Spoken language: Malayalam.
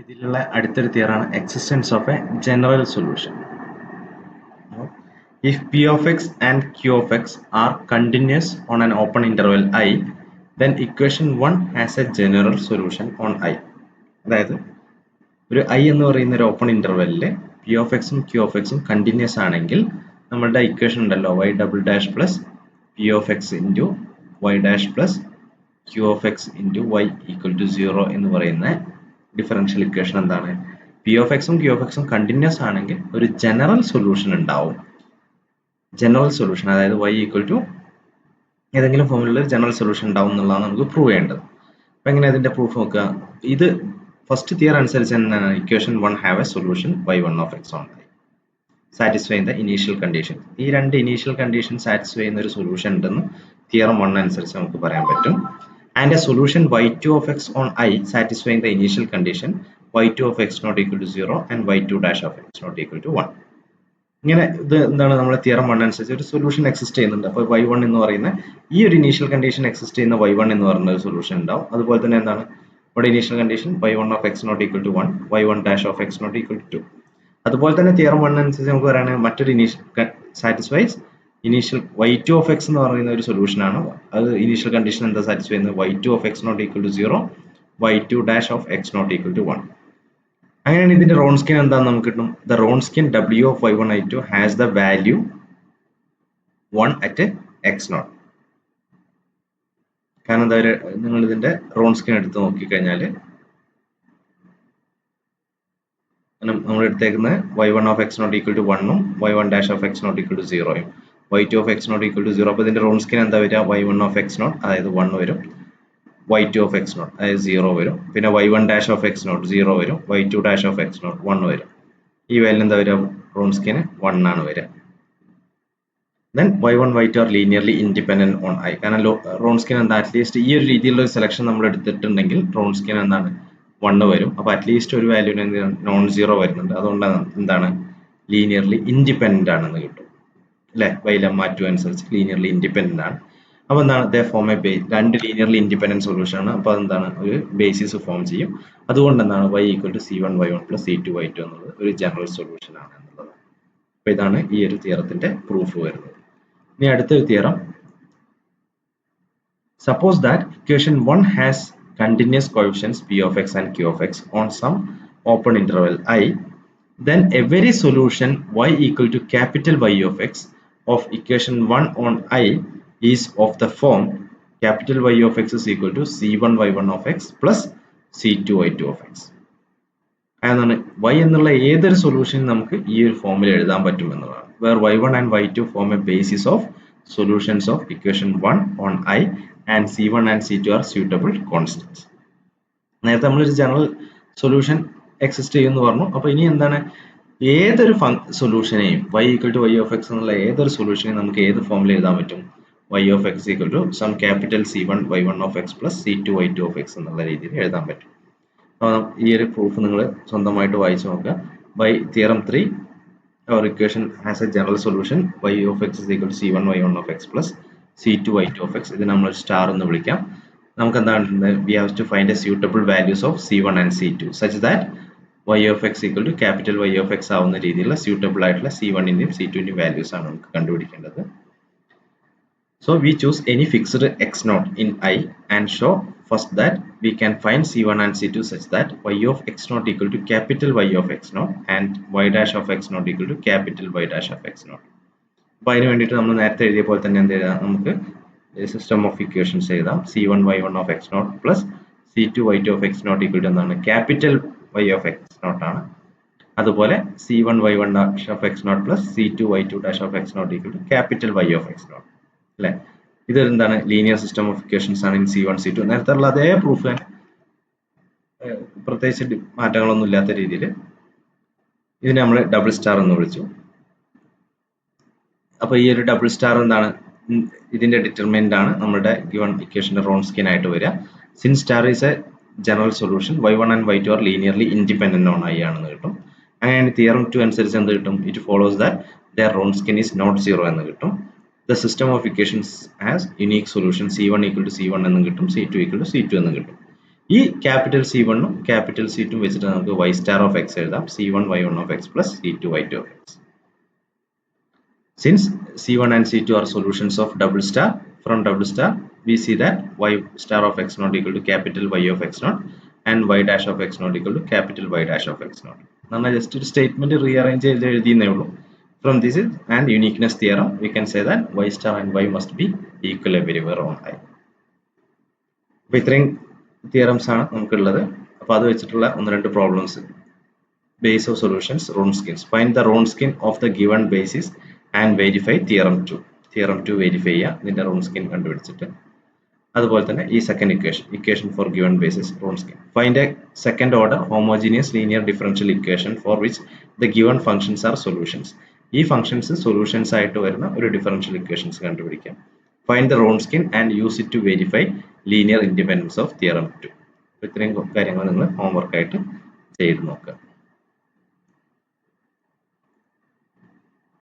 ഇതിലുള്ള അടുത്തൊരു തിയറാണ് existence of a general solution. If p of x and q of x are continuous on an open interval I, then equation 1 has a general solution on I. അതായത് ഒരു I എന്ന് പറയുന്ന ഒരു ഓപ്പൺ ഇന്റർവെല്ലിൽ p of x ഉം q of x ഉം കണ്ടിന്യൂസ് ആണെങ്കിൽ നമ്മളുടെ ഇക്വേഷൻ ഉണ്ടല്ലോ y double dash plus p of x into y dash plus q of x into y equal to 0 എന്ന് പറയുന്ന ഡിഫറൻഷ്യൽ ഇക്വേഷൻ എന്താണ്? p of x ഉം q of x ഉം കണ്ടിന്യൂസ് ആണെങ്കിൽ ഒരു ജനറൽ സൊല്യൂഷൻ ഉണ്ടാവും. ജനറൽ സൊല്യൂഷൻ അതായത് y ഈക്വൽ ടു ഏതെങ്കിലും ഫോമിലുള്ള ജനറൽ സൊല്യൂഷൻ ഉണ്ടാവും എന്നുള്ളതാണ് നമുക്ക് പ്രൂവ് ചെയ്യേണ്ടത്. അപ്പം എങ്ങനെ അതിന്റെ പ്രൂഫ് നോക്കുക? ഇത് ഫസ്റ്റ് തിയർ അനുസരിച്ച് എന്താണ്? Equation 1 have A solution y1 of x on I satisfying the initial condition. ഈ രണ്ട് ഇനീഷ്യൽ കണ്ടീഷൻ സാറ്റിസ്ഫൈ ചെയ്യുന്ന ഒരു സൊല്യൂഷൻ ഉണ്ടെന്ന് തിയറം 1 അനുസരിച്ച് നമുക്ക് പറയാൻ പറ്റും. And A solution y2 of x on I satisfying the initial condition y2 of x not equal to 0 and y2 dash of x not equal to 1. ഇങ്ങനെ ഇത് എന്താണ്? നമ്മുടെ തിയറം 1 അനുസരിച്ച് ഒരു സൊല്യൂഷൻ എക്സിസ്റ്റ് ചെയ്യുന്നുണ്ട്. അപ്പോൾ y1 എന്ന് പറയുന്ന ഈ ഒരു ഇനീഷ്യൽ കണ്ടീഷൻ എക്സിസ്റ്റ് ചെയ്യുന്ന y1 എന്ന് പറയുന്ന ഒരു സൊല്യൂഷൻ ഉണ്ടാവും. അതുപോലെ തന്നെ എന്താണ് ഇവിടെ initial condition y1 of x not equal to 1, y1 dash of x not equal to 2. അതുപോലെ തന്നെ തിയറം 1 അനുസരിച്ച് നമുക്ക് പറയുകയാണെങ്കിൽ മറ്റൊരു initial satisfies initial y2 of x എന്ന് പറയുന്ന ഒരു സൊല്യൂഷൻ ആണ്. അത് ഇനീഷ്യൽ കണ്ടീഷൻ എന്താ സാറ്റിസ്ഫൈ ചെയ്യുന്നത്? y2 of x not equal to 0, y2 dash of x not equal to 1. അങ്ങനെയാണ് ഇതിന്റെ റോൺസ്കിയൻ എന്താണെന്ന് നമുക്ക് കിട്ടും. The Wronskian w of y1 y2 has the value 1 at x0. കാരണം എന്താ, നിങ്ങൾ ഇതിന്റെ റോൺസ്കിയൻ എടുത്ത് നോക്കിക്കഴിഞ്ഞാൽ നമ്മൾ എടുത്തേക്കുന്നത് y1 of x not equal to 1 ഉം y1 dash of x not equal to 0 ഉം y2 of x not equal to 0. അപ്പോൾ ഇതിന്റെ റോൺസ്കിയൻ എന്താ വരിക? y1 of x0 അതായത് 1 വരും, y2 of x0 അതായത് 0 വരും, പിന്നെ y1 dash of x0 0 വരും, y2 dash of x0 1 വരും. ഈ വാല്യൂ എന്താ വരിക? റോൺസ്കിയൻ 1 ആണ് വരിക. Then y1 y2 are linearly independent on I. കാരണം റോൺസ്കിയൻ എന്താ, അറ്റ്ലീസ്റ്റ് ഈ ഒരു രീതിയിലുള്ള സെലക്ഷൻ നമ്മൾ എടുത്തിട്ടുണ്ടെങ്കിൽ റോൺസ്കിയൻ എന്താണ് 1 വരും. അപ്പോൾ അറ്റ്ലീസ്റ്റ് ഒരു വാല്യൂന് നോൺ സീറോ വരുന്നുണ്ട്. അതുകൊണ്ടാണ് എന്താണ് ലീനിയർലി ഇൻഡിപെൻഡന്റ് ആണെന്ന് കിട്ടും അല്ലെ? y ലെമ്മ 2 അനുസരിച്ച് ലീനിയർലി ഇൻഡിപെൻഡന്റ് ആണ്. അപ്പോൾ എന്താണ് ദേ ഫോം എ ബേസ്, രണ്ട് ലീനിയർലി ഇൻഡിപെൻഡന്റ് സൊല്യൂഷൻ ആണ്. അപ്പോൾ അതെന്താണ് ഒരു ബേസിസ് ഫോം ചെയ്യും. അതുകൊണ്ട് എന്താണ് y equal to c1 y1 plus c2 y2 എന്നുള്ളത് ഒരു ജനറൽ സൊല്യൂഷൻ ആണ് എന്നുള്ളത്. അപ്പോൾ ഇതാണ് ഈ ഒരു തിയറത്തിന്റെ പ്രൂഫ് വരുന്നത്. ഇനി അടുത്തൊരു theorem, suppose that equation 1 has continuous coefficients p of x and q of x on some open interval I, then every solution y equal to capital Y of x of equation 1 on I is of the form capital Y of x is equal to c1 y1 of x plus c2 y2 of x. അതാണ് y എന്നുള്ള ഏതൊരു സൊല്യൂഷൻ നമുക്ക് ഈ ഒരു ഫോമിൽ എഴുതാൻ പറ്റും എന്നുള്ളതാണ്. Where y1 and y2 form a basis of solutions of equation 1 on I and c1 and c2 are suitable constants. നേരത്തെ നമ്മളൊരു ജനറൽ സൊല്യൂഷൻ എക്സിസ്റ്റ് ചെയ്യുമെന്ന് പറഞ്ഞു. അപ്പോൾ ഇനി എന്താണ്, ഏതൊരു സൊല്യൂഷനെയും y equal to y of x എന്നുള്ള ഏതൊരു സൊല്യൂഷനെയും നമുക്ക് ഏത് ഫോമിൽ എഴുതാൻ പറ്റും? y of x equal to some capital c1 y1 of x plus c2 y2 of x എന്നുള്ള രീതിയിൽ എഴുതാൻ പറ്റും. ഈ ഒരു പ്രൂഫ് നിങ്ങൾ സ്വന്തമായിട്ട് വായിച്ചു നോക്കുക. By theorem 3 our equation has a general solution y of x is equal to c1 y1 of x plus c2 y2 of x. ഇത് നമ്മൾ സ്റ്റാർ എന്ന് വിളിക്കാം. നമുക്ക് എന്താണ്, we have to find a suitable values of c1 and c2 such that y of x equal to capital Y of x ആവുന്ന രീതിയിലുള്ള suitable ആയിട്ടുള്ള c1 ന്റെയും c2 ന്റെയും വാല്യൂസ് ആണ് നമുക്ക് കണ്ടുപിടിക്കേണ്ടത്. So we choose any fixed x0 in I and show first that we can find c1 and c2 such that y of x0 equal to capital Y of x0 and y dash of x0 equal to capital Y dash of x0. അപ്പോൾ അതിന് വേണ്ടിയിട്ട് നമ്മൾ നേരത്തെ എഴുതിയ പോലെ തന്നെ എന്ത് എഴുതാം? നമുക്ക് സിസ്റ്റം ഓഫ് ഇക്വേഷൻസ് എഴുതാം. c1 y1 of x0 plus c2 y2 of x0 equal to എന്താണ്? ക്യാപിറ്റൽ Y of x0 ആണ്. അതുപോലെ c1 y1 dash of x0 plus c2 y2 dash of x0 equal to capital Y of x0 അല്ലെ? ഇത് എന്താണ്? ലീനിയർ സിസ്റ്റം ഓഫ് ഇക്വേഷൻസ് ആണ് ഇൻ c1 c2. നേരത്തെ ഉള്ള അതേ പ്രൂഫ് തന്നെ, പ്രത്യേകിച്ച് മാറ്റങ്ങളൊന്നും ഇല്ലാത്ത രീതിയിൽ ഇതിനെ നമ്മൾ ഡബിൾ സ്റ്റാർ എന്ന് വിളിച്ചു. അപ്പോൾ ഈ ഒരു ഡബിൾ സ്റ്റാർ എന്താണ്, ഇതിന്റെ ഡിറ്റർമിനന്റ് ആണ് നമ്മുടെ ഗിവൺ ഇക്വേഷന്റെ റോൺസ്കിയൻ ആയിട്ട് വരിക. Since star is a general solution y1 and y2 are linearly independent on I ആണെന്ന് കിട്ടും. അങ്ങനെയാണ് തിയറം 2 അനുസരിച്ച് എന്ത് കിട്ടും? It follows that their Wronskian is not zero എന്ന് കിട്ടും. The system of equations has unique solution c1 equal to c1 എന്നും കിട്ടും, c2 equal to c2 എന്നും കിട്ടും. ഈ ക്യാപിറ്റൽ C1 ഉം ക്യാപിറ്റൽ C2 വെച്ചിട്ട് നമുക്ക് y star of x എഴുതാം. C1 y1 of x plus C2 y2 of x. Since C1 and C2 are solutions of double star, from double star we see that y star of x naught equal to capital Y of x naught and y dash of x naught equal to capital Y dash of x naught. നമ്മൾ just ഒരു statement rearrange ചെയ്ത് എഴുതിയെന്നേ ഉള്ളൂ. From this is and uniqueness theorem, we can say that y star and y must be equal everywhere on I. അപ്പോൾ ഇത്രയും തിയറംസ് ആണ് നമുക്കുള്ളത്. അപ്പോൾ അത് വെച്ചിട്ടുള്ള ഒന്ന് രണ്ട് problems. Base of solutions, Wronskians. Find the Wronskian of the given basis and verify theorem 2. Theorem 2 verify ചെയ്യുക, ഇതിന്റെ റോൺസ്കിൻ കണ്ടുപിടിച്ചിട്ട്. അതുപോലെ തന്നെ ഈ second equation for given basis Wronskian. Find a second order homogeneous linear differential equation for which the given functions are solutions. ഈ ഫംഗ്ഷൻസ് സൊല്യൂഷൻസ് ആയിട്ട് വരുന്ന ഒരു ഡിഫറൻഷ്യൽ ഇക്വേഷൻസ് കണ്ടുപിടിക്കാം. Find the Wronskian and use it to verify linear independence of theorem 2. ഇത്രയും കാര്യങ്ങൾ നിങ്ങൾ ഹോംവർക്ക് ആയിട്ട് ചെയ്ത് നോക്കുക.